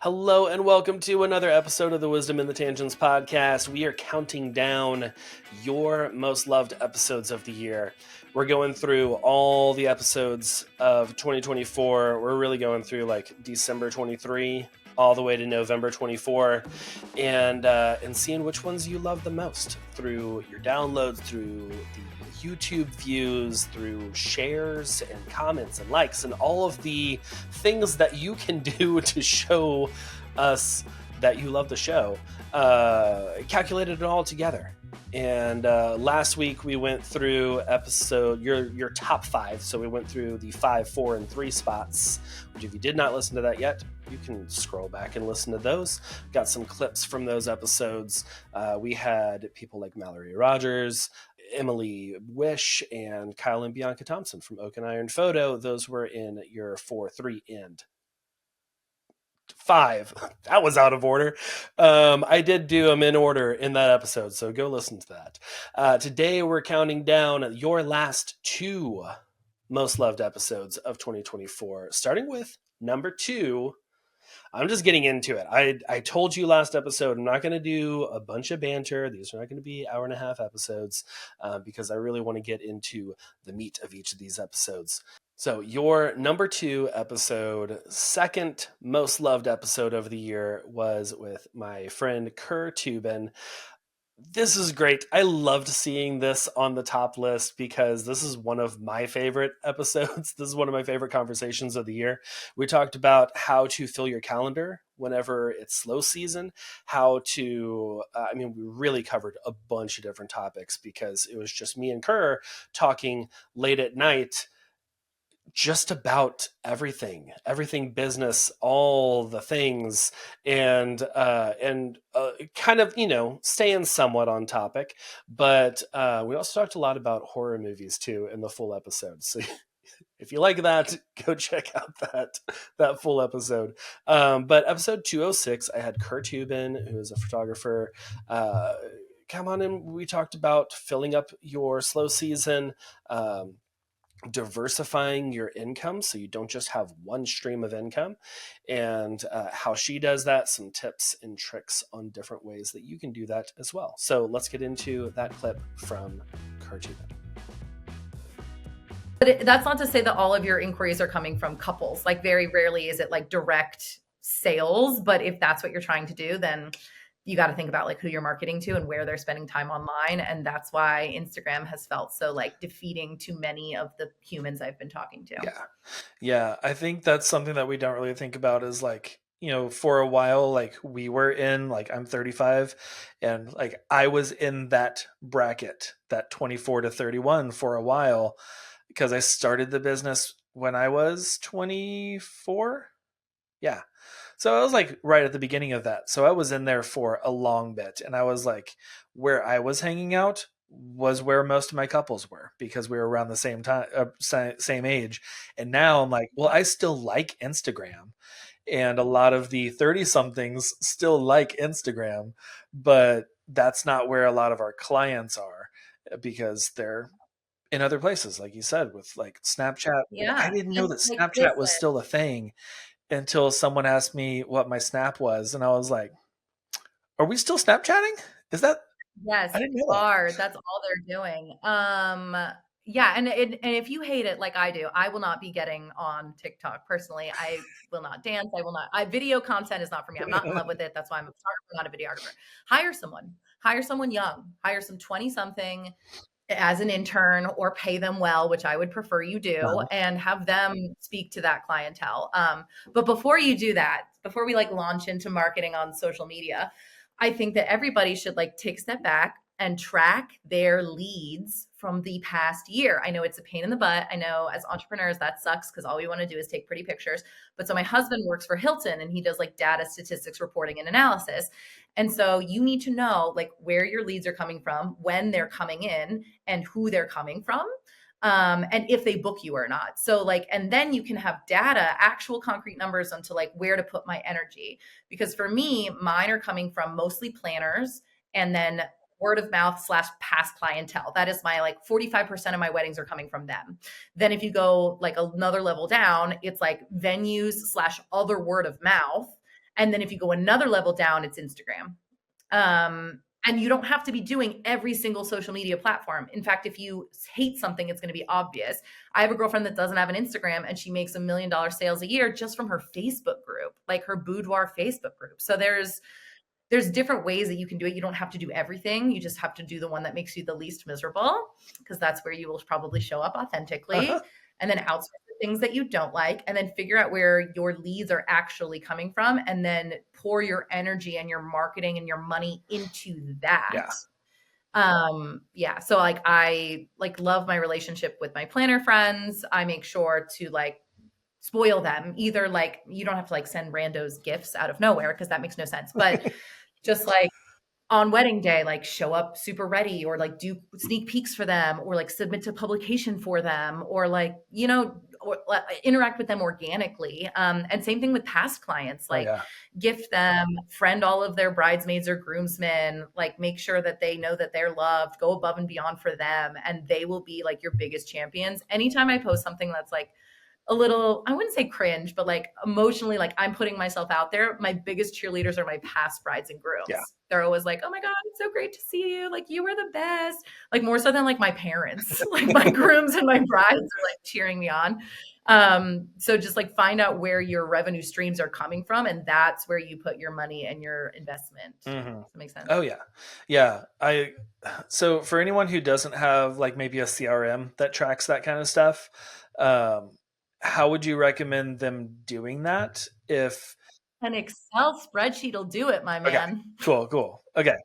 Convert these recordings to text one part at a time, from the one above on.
Hello and welcome to another episode of the Wisdom in the Tangents podcast. We are counting down your most loved episodes of the year. We're going through all the episodes of 2024. We're really going through like December 23 all the way to November 24 and seeing which ones you love the most through your downloads, through the YouTube views, through shares and comments and likes and all of the things that you can do to show us that you love the show. Calculated it all together. And last week we went through your top 5. So we went through the 5, 4, and 3 spots, which if you did not listen to that yet, you can scroll back and listen to those. Got some clips from those episodes. We had people like Mallory Rogers, Emily Wish, and Kyle and Bianca Thompson from Oak and Iron Photo. Those were in your 4, 3, and 5. That was out of order. I did do them in order in that episode, so go listen to that. Today we're counting down your last 2 most loved episodes of 2024, starting with number 2. I'm just getting into it. I told you last episode I'm not going to do a bunch of banter. These are not going to be hour-and-a-half episodes because I really want to get into the meat of each of these episodes. So your number 2 episode, second most loved episode of the year, was with my friend Tuben. This is great. I loved seeing this on the top list because this is one of my favorite episodes. This is one of my favorite conversations of the year. We talked about how to fill your calendar whenever it's slow season, we really covered a bunch of different topics because it was just me and Kerr talking late at night just about everything business, all the things, and kind of, staying somewhat on topic. But we also talked a lot about horror movies too in the full episode. So if you like that, go check out that full episode. But episode 206, I had Kerr Tuben, who is a photographer, come on in. We talked about filling up your slow season, diversifying your income so you don't just have one stream of income, and how she does that, some tips and tricks on different ways that you can do that as well. So let's get into that clip from Tuben. But that's not to say that all of your inquiries are coming from couples. Like very rarely is it like direct sales, but if that's what you're trying to do, then you got to think about like who you're marketing to and where they're spending time online. And that's why Instagram has felt so like defeating to many of the humans I've been talking to. Yeah. I think that's something that we don't really think about is like, for a while, like we were in, like I'm 35 and like I was in that bracket, that 24 to 31 for a while because I started the business when I was 24. Yeah. So I was like right at the beginning of that. So I was in there for a long bit. And I was like, where I was hanging out was where most of my couples were because we were around the same time, same age. And now I'm like, well, I still like Instagram. And a lot of the 30 somethings still like Instagram, but that's not where a lot of our clients are because they're in other places, like you said, with like Snapchat. Yeah. I didn't know that Snapchat was still a thing until someone asked me what my Snap was. And I was like, are we still Snapchatting? Is that? Yes, I didn't know that. That's all they're doing. Yeah. And if you hate it like I do, I will not be getting on TikTok personally. I will not dance. Video content is not for me. I'm not in love with it. That's why I'm a photographer, not a videographer. Hire someone young, hire some 20 something as an intern or pay them well, which I would prefer you do, and have them speak to that clientele. But before you do that, before we like launch into marketing on social media, I think that everybody should like take a step back and track their leads from the past year. I know it's a pain in the butt. I know as entrepreneurs that sucks because all we want to do is take pretty pictures. But so my husband works for Hilton and he does like data statistics reporting and analysis. And so you need to know like where your leads are coming from, when they're coming in, and who they're coming from. And if they book you or not. So like, and then you can have data, actual concrete numbers onto like where to put my energy. Because for me, mine are coming from mostly planners and then word of mouth / past clientele. That is my like 45% of my weddings are coming from them. Then if you go like another level down, it's like venues / other word of mouth. And then if you go another level down, it's Instagram. And you don't have to be doing every single social media platform. In fact, if you hate something, it's going to be obvious. I have a girlfriend that doesn't have an Instagram, and she makes $1 million sales a year just from her Facebook group, like her boudoir Facebook group. So there's different ways that you can do it. You don't have to do everything. You just have to do the one that makes you the least miserable, because that's where you will probably show up authentically. And then outsource the things that you don't like, and then figure out where your leads are actually coming from, and then pour your energy and your marketing and your money into that. Yeah. So like I like love my relationship with my planner friends. I make sure to like spoil them. Either like you don't have to like send randos gifts out of nowhere because that makes no sense. But just like on wedding day, like show up super ready, or like do sneak peeks for them, or like submit to publication for them, or like, you know, or interact with them organically. And same thing with past clients, like gift them, friend all of their bridesmaids or groomsmen, like make sure that they know that they're loved, go above and beyond for them. And they will be like your biggest champions. Anytime I post something that's like a little, I wouldn't say cringe, but like emotionally, like I'm putting myself out there, my biggest cheerleaders are my past brides and grooms. They're always like, oh my God, it's so great to see you. Like you were the best. Like more so than like my parents, like my grooms and my brides are like cheering me on. So just like find out where your revenue streams are coming from, and that's where you put your money and your investment. Does that make sense? Oh yeah. Yeah. So for anyone who doesn't have like maybe a CRM that tracks that kind of stuff, how would you recommend them doing that? If An Excel spreadsheet will do it, my man. Cool. Okay.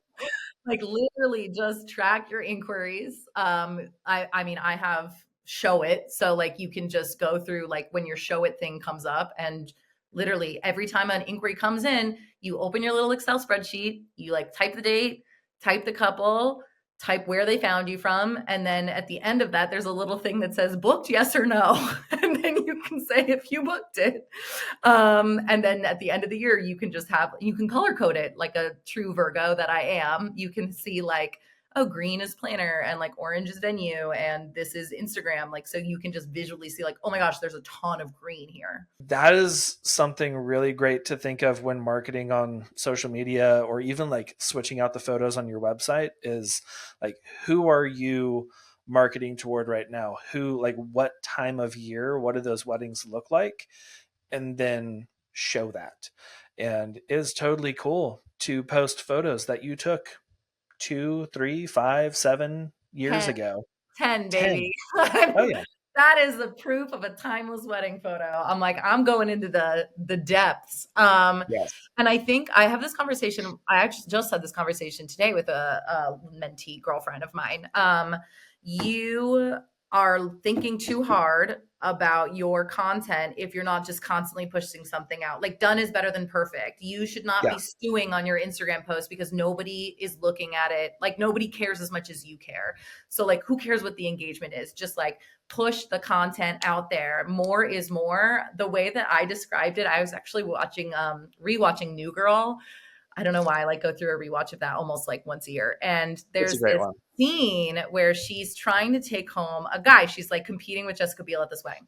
Like literally just track your inquiries. I mean, I have show it. So like you can just go through like when your show it thing comes up, and literally every time an inquiry comes in, you open your little Excel spreadsheet, you like type the date, type the couple, type where they found you from. And then at the end of that, there's a little thing that says booked, yes or no. And then you can say if you booked it. And then at the end of the year, you can you can color code it like a true Virgo that I am. You can see like, oh, green is planner and like orange is venue and this is Instagram. Like, so you can just visually see like, oh my gosh, there's a ton of green here. That is something really great to think of when marketing on social media, or even like switching out the photos on your website, is like, who are you marketing toward right now? Who, like, what time of year, what do those weddings look like? And then show that. And it is totally cool to post photos that you took 2, 3, 5, 7 years 10, ago. 10 baby. 10. Oh yeah. That is the proof of a timeless wedding photo. I'm like, I'm going into the depths. Yes. And I think I have this conversation. I actually just had this conversation today with a mentee girlfriend of mine. You are thinking too hard about your content if you're not just constantly pushing something out. Like done is better than perfect. You should not be stewing on your Instagram post because nobody is looking at it. Like nobody cares as much as you care. So like who cares what the engagement is? Just like push the content out there. More is more. The way that I described it, I was actually rewatching New Girl. I don't know why I like go through a rewatch of that almost like once a year. And there's this scene where she's trying to take home a guy. She's like competing with Jessica Biel at this wedding.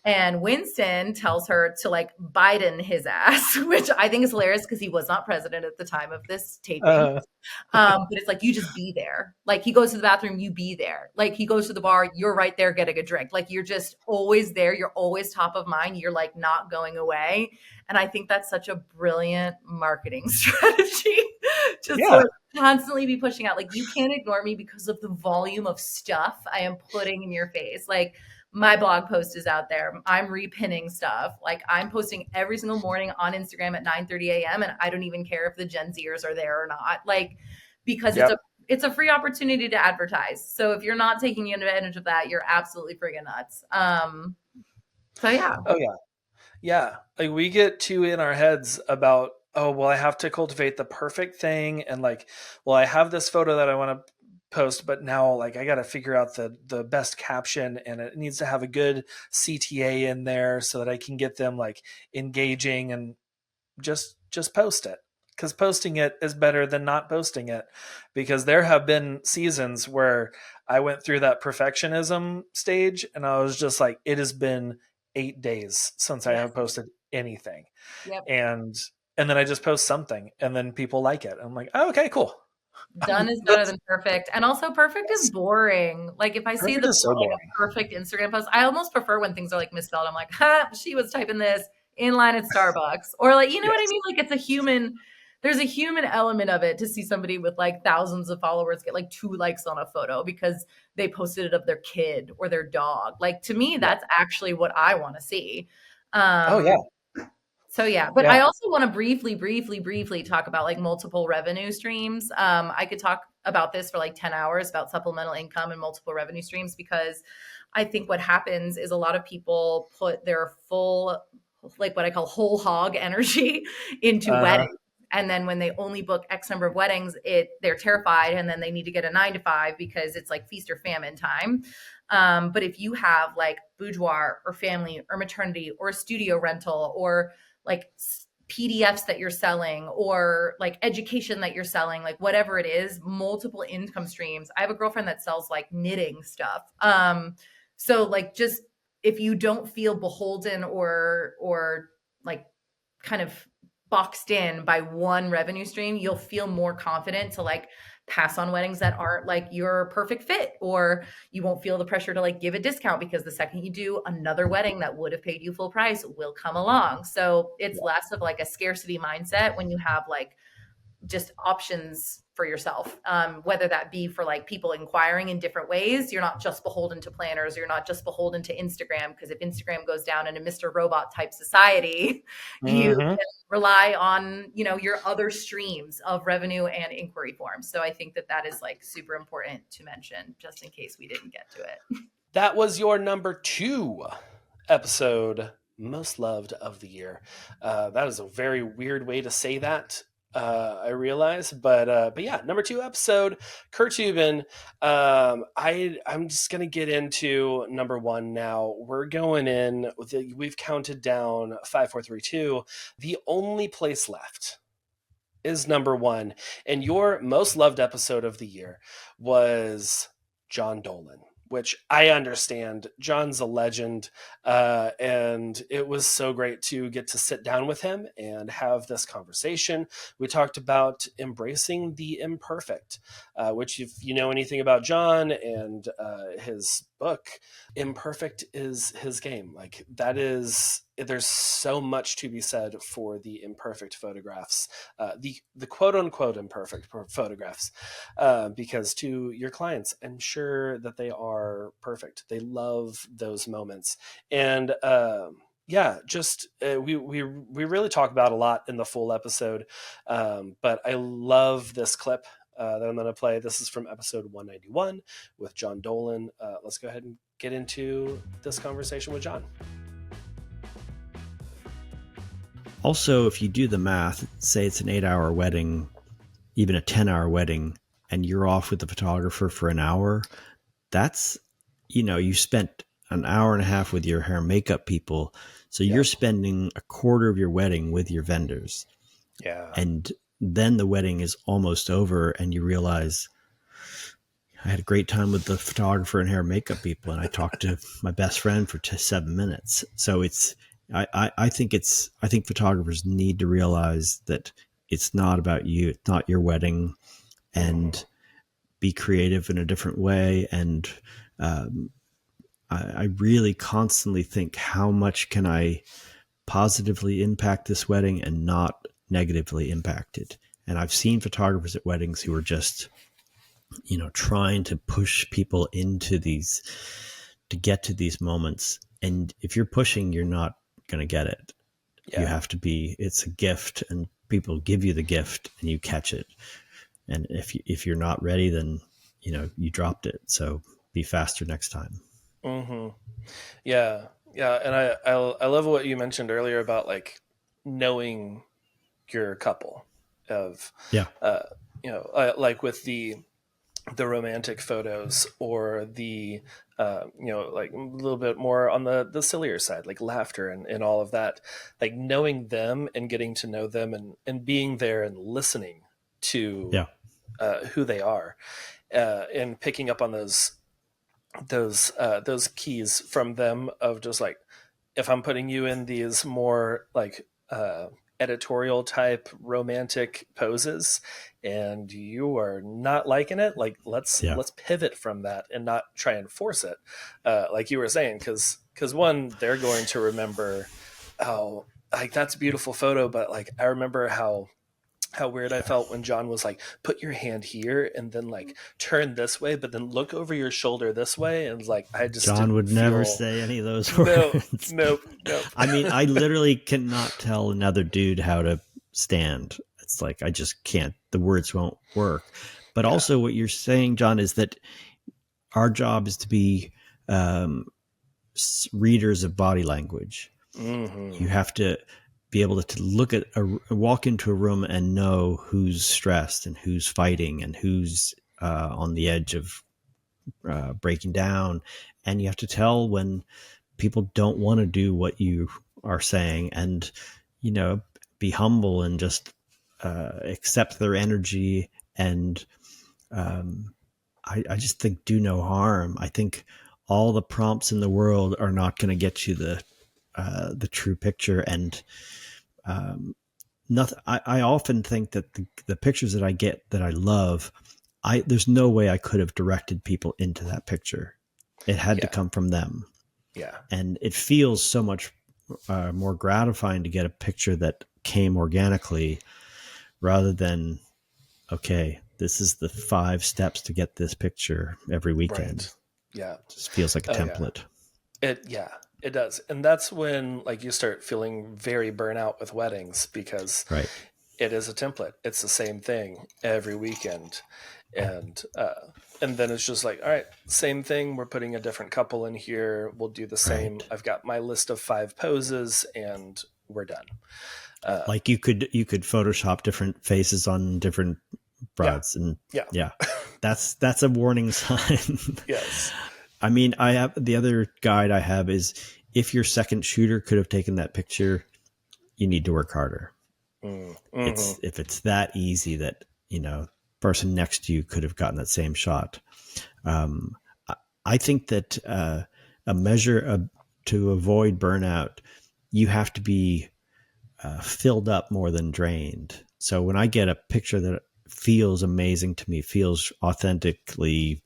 And Winston tells her to like Biden his ass, which I think is hilarious because he was not president at the time of this taping. But it's like, you just be there. Like he goes to the bathroom, you be there. Like he goes to the bar, you're right there getting a drink. Like you're just always there. You're always top of mind. You're like not going away. And I think that's such a brilliant marketing strategy. Just to constantly be pushing out. Like you can't ignore me because of the volume of stuff I am putting in your face. Like my blog post is out there. I'm repinning stuff. Like I'm posting every single morning on Instagram at 9:30 a.m. And I don't even care if the Gen Zers are there or not. Like, because it's a free opportunity to advertise. So if you're not taking advantage of that, you're absolutely friggin' nuts. So yeah. Oh yeah. Yeah. Like we get too in our heads about, oh, well, I have to cultivate the perfect thing. And like, well, I have this photo that I want to post, but now like I got to figure out the best caption, and it needs to have a good CTA in there so that I can get them like engaging, and just post it, because posting it is better than not posting it. Because there have been seasons where I went through that perfectionism stage and I was just like, it has been 8 days since I have posted anything. And and then I just post something, and then people like it. I'm like, oh, okay, cool. Done is better That's than perfect. And also perfect is boring. Like if I see perfect the is so like boring. a perfect Instagram post, I almost prefer when things are like misspelled. I'm like, ha, she was typing this in line at Starbucks. Or like, you know what I Yes. mean? Like it's a human, there's a human element of it to see somebody with like thousands of followers get like 2 likes on a photo because they posted it of their kid or their dog. Like to me, Yeah. that's actually what I want to see. Oh yeah. So yeah, but Yeah. I also want to briefly talk about like multiple revenue streams. I could talk about this for like 10 hours about supplemental income and multiple revenue streams because I think what happens is a lot of people put their full, like what I call whole hog energy into Uh-huh. weddings. And then when they only book X number of weddings, they're terrified and then they need to get a 9 to 5 because it's like feast or famine time. But if you have like boudoir or family or maternity or a studio rental or like PDFs that you're selling or like education that you're selling, like whatever it is, multiple income streams. I have a girlfriend that sells like knitting stuff. So like just if you don't feel beholden or like kind of boxed in by one revenue stream, you'll feel more confident to like pass on weddings that aren't like your perfect fit, or you won't feel the pressure to like give a discount because the second you do, another wedding that would have paid you full price will come along. So it's less of like a scarcity mindset when you have like just options for yourself, whether that be for like people inquiring in different ways. You're not just beholden to planners, you're not just beholden to Instagram, because if Instagram goes down in a Mr. Robot type society, you Hmm. can rely on, you know, your other streams of revenue and inquiry forms. So I think that that is like super important to mention just in case we didn't get to it. That was your number 2 episode, most loved of the year. That is a very weird way to say that. I realize, but yeah, number 2 episode, Kurt Tuben. I'm just gonna get into number 1 now. We're going in. We've counted down 5, 4, 3, 2. The only place left is number 1, and your most loved episode of the year was John Dolan, which I understand. John's a legend, and it was so great to get to sit down with him and have this conversation. We talked about embracing the imperfect, which, if you know anything about John and his book, imperfect is his game. Like, that is, there's so much to be said for the imperfect photographs, the quote unquote imperfect photographs, because to your clients, I'm sure that they are perfect. They love those moments, and yeah, just we really talk about a lot in the full episode, but I love this clip that I'm going to play. This is from episode 191 with John Dolan. Let's go ahead and get into this conversation with John. Also, if you do the math, say it's an 8-hour wedding, even a 10-hour wedding, and you're off with the photographer for an hour, that's, you know, you spent an hour and a half with your hair and makeup people. So you're spending a quarter of your wedding with your vendors. Yeah. And then the wedding is almost over and you realize, I had a great time with the photographer and hair and makeup people, and I talked to my best friend for 7 minutes. So it's, I think photographers need to realize that it's not about you. It's not your wedding, and be creative in a different way. And I really constantly think, how much can I positively impact this wedding and not negatively impact it? And I've seen photographers at weddings who are just, you know, trying to push people into these, to get to these moments. And if you're pushing, you're not going to get it. Yeah. You have to be, it's a gift, and people give you the gift and you catch it. And if you're not ready, then, you know, you dropped it. So be faster next time. Mm-hmm. Yeah, yeah, and I love what you mentioned earlier about like knowing your couple of, Yeah. you know, like with the romantic photos, or the you know, like a little bit more on the sillier side, like laughter and all of that, like knowing them and getting to know them, and being there and listening to Yeah. who they are, and picking up on those keys from them, of just like, if I'm putting you in these more like editorial type romantic poses and you are not liking it, like let's pivot from that and not try and force it, like you were saying, because one, they're going to remember, oh, like that's a beautiful photo, but like I remember how weird I felt when John was like, put your hand here and then like turn this way, but then look over your shoulder this way. And like, I just John would never say any of those words. No. I mean, I literally cannot tell another dude how to stand. It's like, I just can't, the words won't work. But also what you're saying, John, is that our job is to be readers of body language. Mm-hmm. You have to be able to look at walk into a room and know who's stressed and who's fighting and who's on the edge of breaking down. And you have to tell when people don't want to do what you are saying, and, you know, be humble and just accept their energy. And I just think do no harm. I think all the prompts in the world are not going to get you the true picture. And nothing. I often think that the pictures that I get that I love, there's no way I could have directed people into that picture. It had to come from them. Yeah. And it feels so much more gratifying to get a picture that came organically rather than, okay, this is the 5 steps to get this picture every weekend. Right. Yeah. It just feels like a template. It does. And that's when like you start feeling very burnout with weddings, because it is a template. It's the same thing every weekend. And then it's just like, all right, same thing. We're putting a different couple in here. We'll do the same. Right. I've got my list of 5 poses and we're done. Like you could Photoshop different faces on different brides. And that's a warning sign. Yes. I mean, I have the other guide I have is, if your second shooter could have taken that picture, you need to work harder. Mm-hmm. If it's that easy that, you know, person next to you could have gotten that same shot. I think that a measure to avoid burnout, you have to be filled up more than drained. So when I get a picture that feels amazing to me, feels authentically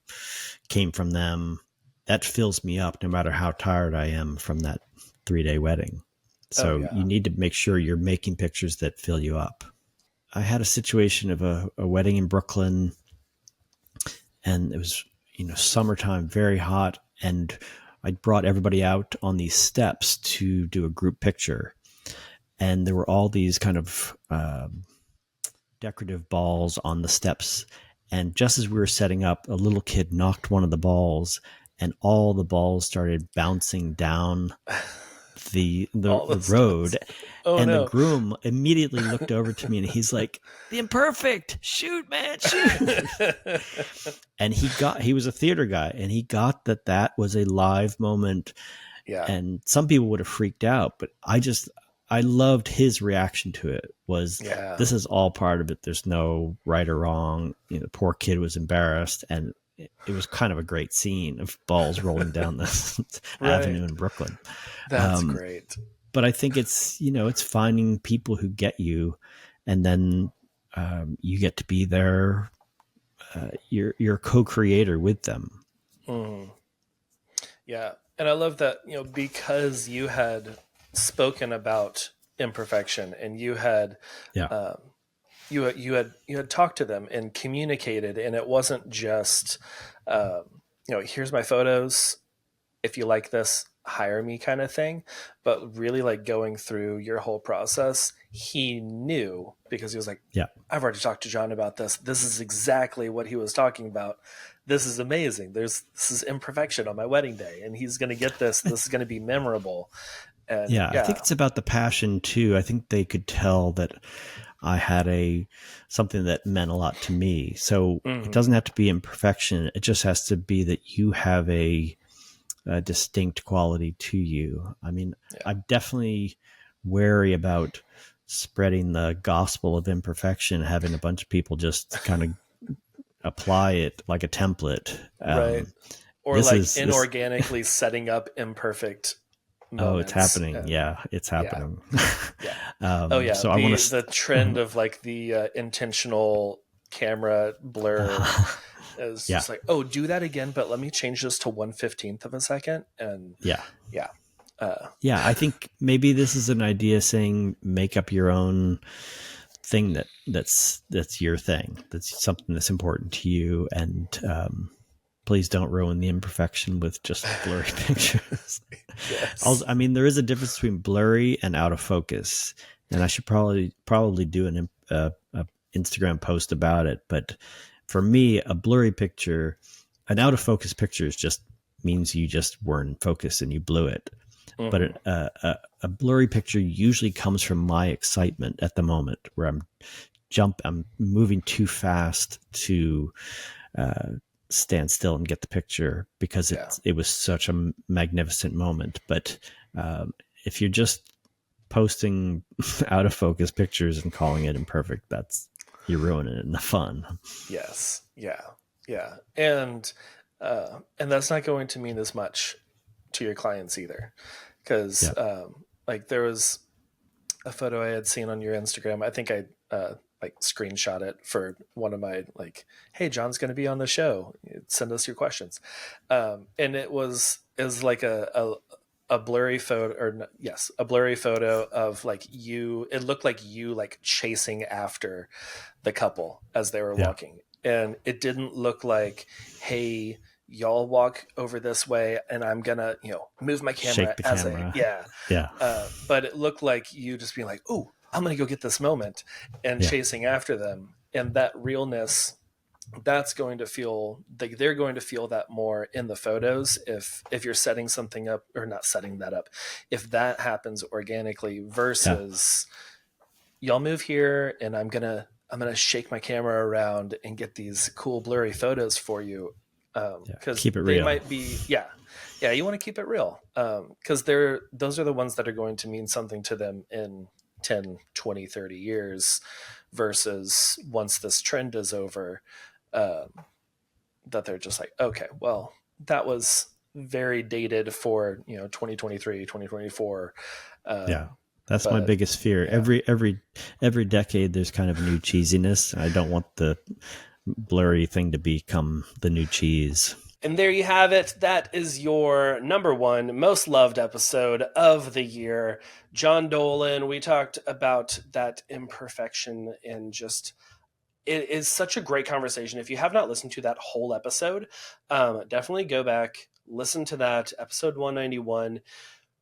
came from them, that fills me up no matter how tired I am from that 3-day wedding. So you need to make sure you're making pictures that fill you up. I had a situation of a wedding in Brooklyn, and it was, you know, summertime, very hot. And I brought everybody out on these steps to do a group picture. And there were all these kind of decorative balls on the steps. And just as we were setting up, a little kid knocked one of the balls, and all the balls started bouncing down the road. The groom immediately looked over to me and he's like, "The Imperfect, shoot, man, shoot." And he was a theater guy, and he got that was a live moment. Yeah. And some people would have freaked out, but I loved his reaction to it. Was this is all part of it. There's no right or wrong. You know, the poor kid was embarrassed, and it was kind of a great scene of balls rolling down this avenue in Brooklyn. That's great. But I think it's, you know, it's finding people who get you, and then you get to be their your co-creator with them. Mm. Yeah, and I love that, you know, because you had spoken about imperfection, and you had you had talked to them and communicated, and it wasn't just you know, here's my photos, if you like this, hire me kind of thing, but really like going through your whole process. He knew, because he was like, I've already talked to John about this. This is exactly what he was talking about. This is amazing. This is imperfection on my wedding day, and he's going to get this. This is going to be memorable. And, I think it's about the passion too. I think they could tell that I had something that meant a lot to me. So it doesn't have to be imperfection. It just has to be that you have a distinct quality to you. I mean, I'm definitely wary about spreading the gospel of imperfection, having a bunch of people just kind of apply it like a template. Right. Or like inorganically setting up imperfect Oh, it's moments. happening. And Yeah, it's yeah, happening. yeah. Oh yeah, So I want the to. trend of like the intentional camera blur is Yeah, just like, oh, do that again, but let me change this to 1/15 of a second. And yeah, yeah, uh, yeah. I think maybe this is an idea saying make up your own thing that's your thing. That's something that's important to you, and please don't ruin the imperfection with just blurry pictures. yes, Also, I mean, there is a difference between blurry and out of focus, and I should probably do a Instagram post about it. But for me, a blurry picture, an out of focus picture, is just means you just weren't in focus and you blew it. mm-hmm. But a blurry picture usually comes from my excitement at the moment, where I'm moving too fast to stand still and get the picture because Yeah, it was such a magnificent moment. But if you're just posting out of focus pictures and calling it imperfect, you're ruining it in the fun. yes, yeah, yeah, and that's not going to mean as much to your clients either, because Yeah. like there was a photo I had seen on your Instagram. I think I like screenshot it for one of my like, hey, John's going to be on the show. Send us your questions, and it was like a blurry photo, or yes, a blurry photo of like you. It looked like you like chasing after the couple as they were Yeah. walking, and it didn't look like, hey, y'all walk over this way and I'm gonna move my camera Shake the as a camera. yeah Yeah. but it looked like you just being like, oh, I'm gonna go get this moment, and Yeah. chasing after them. And that realness, that's going to feel like they're going to feel that more in the photos if you're setting something up, or not setting that up, if that happens organically Yeah. versus y'all move here and I'm gonna shake my camera around and get these cool blurry photos for you, Yeah. because Keep it they real. might be you want to keep it real, because those are the ones that are going to mean something to them in 10, 20, 30 years, versus once this trend is over, um, that they're just like, okay, well, that was very dated for 2023, 2024. Yeah. That's my But biggest fear. yeah. Every decade there's kind of a new cheesiness. I don't want the blurry thing to become the new cheese. And there you have it. That is your number one most loved episode of the year. John Dolan, we talked about that imperfection, and just it is such a great conversation. If you have not listened to that whole episode, definitely go back, listen to that, episode 191.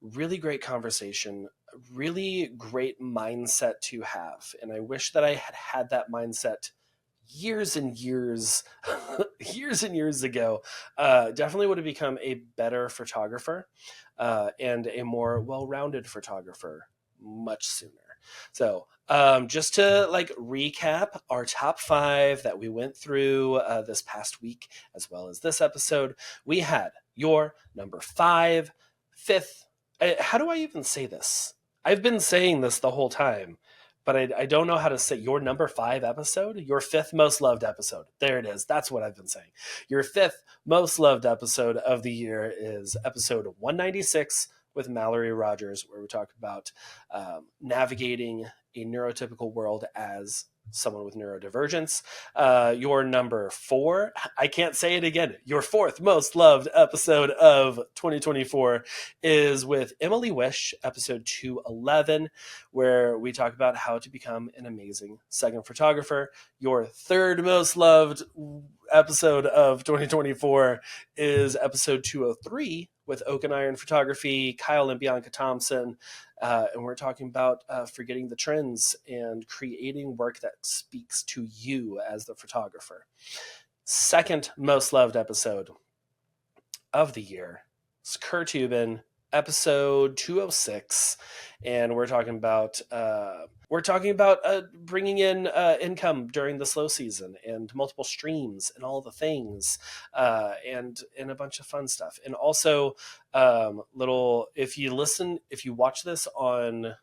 Really great conversation, really great mindset to have. And I wish that I had had that mindset years and years, years and years ago. Definitely would have become a better photographer, and a more well-rounded photographer much sooner. So, just to like recap our top 5 that we went through this past week, as well as this episode, we had your number 5, fifth. How do I even say this? I've been saying this the whole time, but I don't know how to say your number 5 episode, your 5th most loved episode. There it is. That's what I've been saying. Your 5th most loved episode of the year is episode 196 with Mallory Rogers, where we talk about navigating a neurotypical world as someone with neurodivergence. Your number 4, I can't say it again, your 4th most loved episode of 2024 is with Emily Wish, episode 211, where we talk about how to become an amazing second photographer. Your 3rd most loved episode of 2024 is episode 203 with Oak and Iron Photography, Kyle and Bianca Thompson. And we're talking about forgetting the trends and creating work that speaks to you as the photographer. 2nd most loved episode of the year is Tuben, episode 206, and we're talking about bringing in income during the slow season and multiple streams and all the things, and a bunch of fun stuff. And also, if you watch this on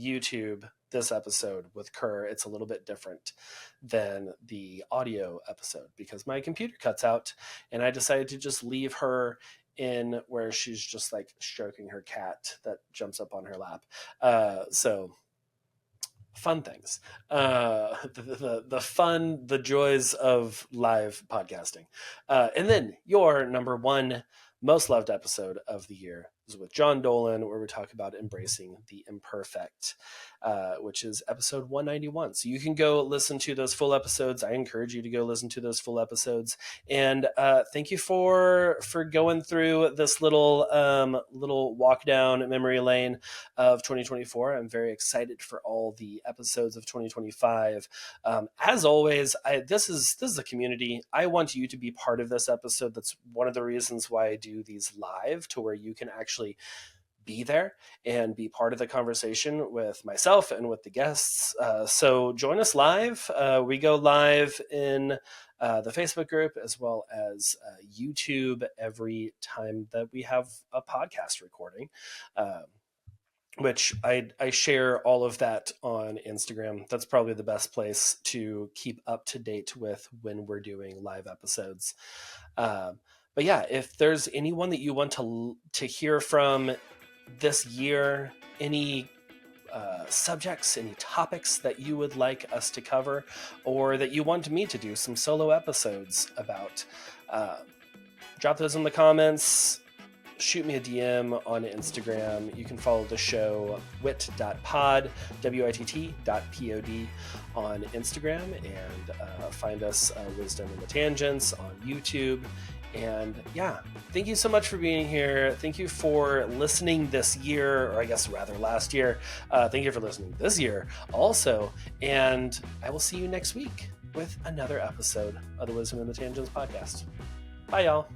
YouTube, this episode with Kerr, it's a little bit different than the audio episode because my computer cuts out, and I decided to just leave her in where she's just like stroking her cat that jumps up on her lap. So fun things, the joys of live podcasting. And then your number one most loved episode of the year is with John Dolan, where we talk about embracing the imperfect, which is episode 191. So you can go listen to those full episodes. I encourage you to go listen to those full episodes. And thank you for going through this little walk down memory lane of 2024. I'm very excited for all the episodes of 2025. As always, this is a community. I want you to be part of this episode. That's one of the reasons why I do these live, to where you can actually be there and be part of the conversation with myself and with the guests. So join us live. We go live in the Facebook group as well as YouTube every time that we have a podcast recording. Which I share all of that on Instagram. That's probably the best place to keep up to date with when we're doing live episodes. But yeah, if there's anyone that you want to hear from this year, any subjects, any topics that you would like us to cover, or that you want me to do some solo episodes about, drop those in the comments. Shoot me a DM on Instagram. You can follow the show wit.pod, WITT.pod on Instagram, and find us Wisdom in the Tangents on YouTube. And yeah, thank you so much for being here. Thank you for listening this year, or I guess rather last year. Thank you for listening this year also. And I will see you next week with another episode of the Wisdom in the Tangents podcast. Bye, y'all.